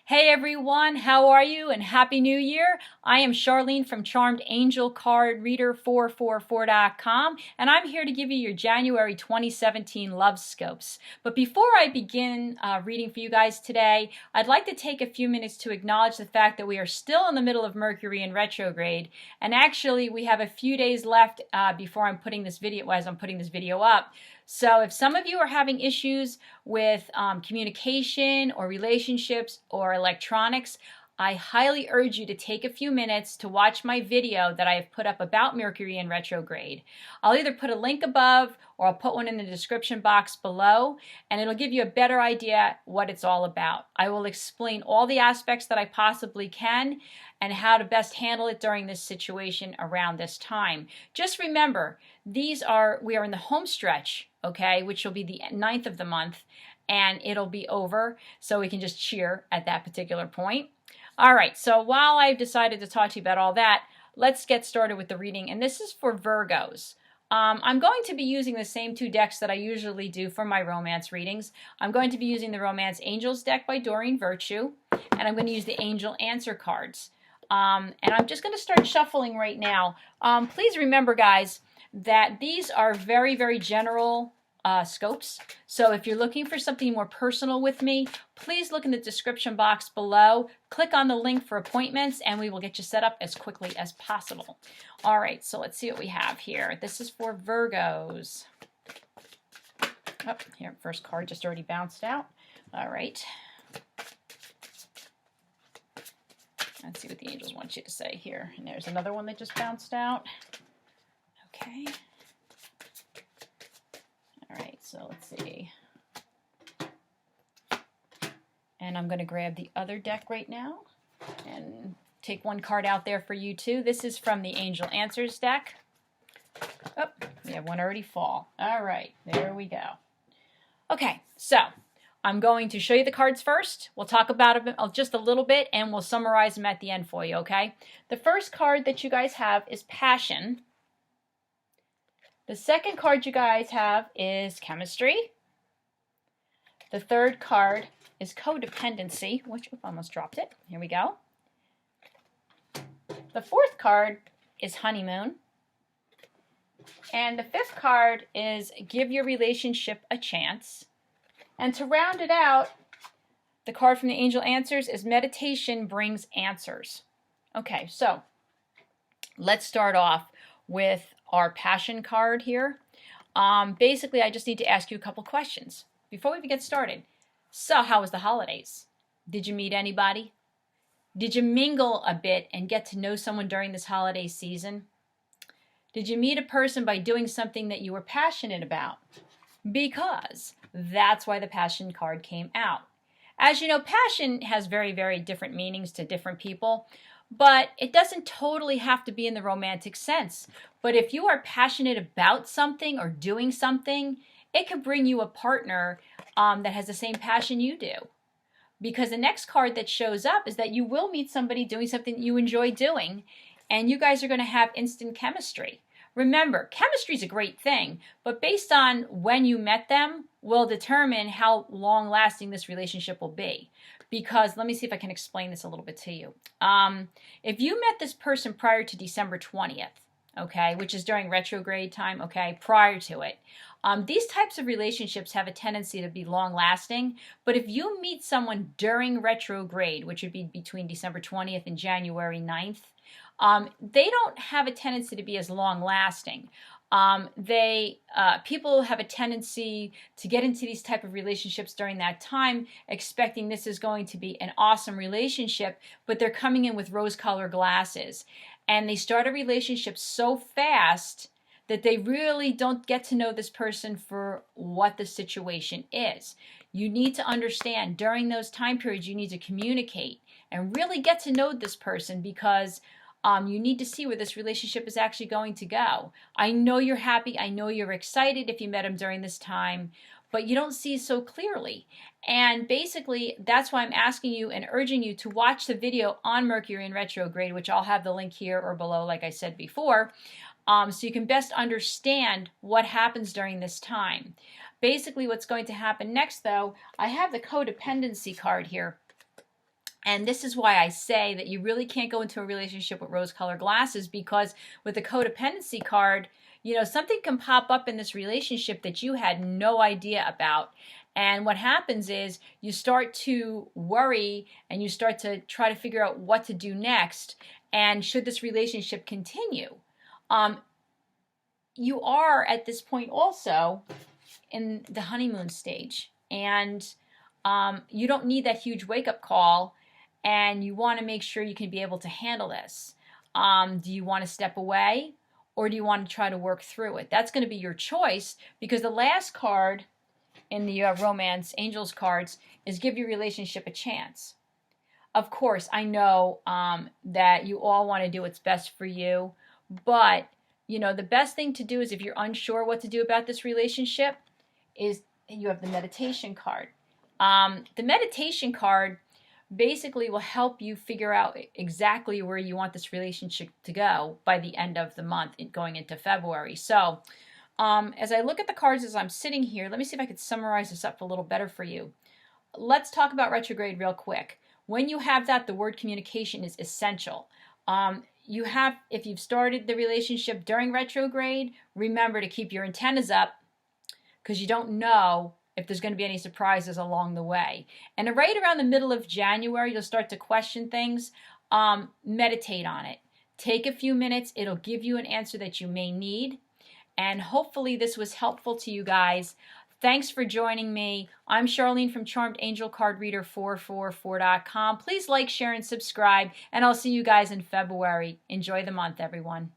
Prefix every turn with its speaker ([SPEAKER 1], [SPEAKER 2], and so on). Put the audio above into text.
[SPEAKER 1] Hey everyone, how are you and Happy New Year? I am Charlene from CharmedAngelCardReader444.com and I'm here to give you your January 2017 Lovescopes. But before I begin reading for you guys today, I'd like to take a few minutes to acknowledge the fact that we are still in the middle of Mercury in retrograde, and actually we have a few days left before I'm putting this video, as I'm putting this video up. So if some of you are having issues with communication or relationships or electronics, I highly urge you to take a few minutes to watch my video that I have put up about Mercury in retrograde. I'll either put a link above or I'll put one in the description box below, and it'll give you a better idea what it's all about. I will explain all the aspects that I possibly can and how to best handle it during this situation around this time. Just remember, we are in the home stretch, okay, which will be the 9th of the month, and it'll be over, so we can just cheer at that particular point. All right, so while I've decided to talk to you about all that, let's get started with the reading, and this is for Virgos. I'm going to be using the same two decks that I usually do for my romance readings. I'm going to be using the Romance Angels deck by Doreen Virtue, and I'm going to use the Angel Answer cards. And I'm just going to start shuffling right now. Please remember, guys, that these are very, very general scopes. So if you're looking for something more personal with me, please look in the description box below. Click on the link for appointments and we will get you set up as quickly as possible. All right, so let's see what we have here. This is for Virgos. Oh, here, first card just already bounced out. All right. Let's see what the angels want you to say here. And there's another one that just bounced out. Okay. All right, so let's see. And I'm going to grab the other deck right now and take one card out there for you too. This is from the Angel Answers deck. Oh, we have one already fall. All right, there we go. Okay, so I'm going to show you the cards first. We'll talk about them just a little bit and we'll summarize them at the end for you, okay? The first card that you guys have is Passion. The second card you guys have is Chemistry. The third card is Codependency, which, I almost dropped it. Here we go. The fourth card is Honeymoon. And the fifth card is Give Your Relationship a Chance. And to round it out, the card from the Angel Answers is Meditation Brings Answers. Okay, so let's start off with our Passion card here. Basically, I just need to ask you a couple questions before we get started. So, how was the holidays? Did you meet anybody? Did you mingle a bit and get to know someone during this holiday season? Did you meet a person by doing something that you were passionate about? Because that's why the Passion card came out. As you know, passion has very, very different meanings to different people, but it doesn't totally have to be in the romantic sense. But if you are passionate about something or doing something, it could bring you a partner that has the same passion you do. Because the next card that shows up is that you will meet somebody doing something that you enjoy doing, and you guys are going to have instant chemistry. Remember, chemistry is a great thing, but based on when you met them will determine how long-lasting this relationship will be. Because, let me see if I can explain this a little bit to you. If you met this person prior to December 20th, okay, which is during retrograde time, okay, prior to it, these types of relationships have a tendency to be long-lasting, but if you meet someone during retrograde, which would be between December 20th and January 9th, they don't have a tendency to be as long-lasting. People have a tendency to get into these type of relationships during that time, expecting this is going to be an awesome relationship, but they're coming in with rose-colored glasses. And they start a relationship so fast that they really don't get to know this person for what the situation is. You need to understand during those time periods, you need to communicate and really get to know this person because you need to see where this relationship is actually going to go. I know you're happy. I know you're excited if you met him during this time, but you don't see so clearly. And basically, that's why I'm asking you and urging you to watch the video on Mercury in retrograde, which I'll have the link here or below, like I said before, so you can best understand what happens during this time. Basically, what's going to happen next, though, I have the Codependency card here. And this is why I say that you really can't go into a relationship with rose-colored glasses, because with the codependency card, you know, something can pop up in this relationship that you had no idea about. And what happens is you start to worry and you start to try to figure out what to do next. And should this relationship continue? You are at this point also in the honeymoon stage. And you don't need that huge wake-up call. And you want to make sure you can be able to handle this. Do you want to step away, or do you want to try to work through it? That's going to be your choice, because the last card in the romance angels cards is give your relationship a chance. Of course, I know that you all want to do what's best for you, but you know, the best thing to do is, if you're unsure what to do about this relationship, is you have the meditation card. The meditation card basically will help you figure out exactly where you want this relationship to go by the end of the month, going into February. So as I look at the cards as I'm sitting here, let me see if I could summarize this up a little better for you. Let's talk about retrograde real quick. When you have that, the word communication is essential. If you've started the relationship during retrograde, remember to keep your antennas up, because you don't know if there's going to be any surprises along the way. And right around the middle of January, you'll start to question things. Meditate on it. Take a few minutes. It'll give you an answer that you may need. And hopefully this was helpful to you guys. Thanks for joining me. I'm Charlene from CharmedAngelCardReader444.com. Please like, share, and subscribe. And I'll see you guys in February. Enjoy the month, everyone.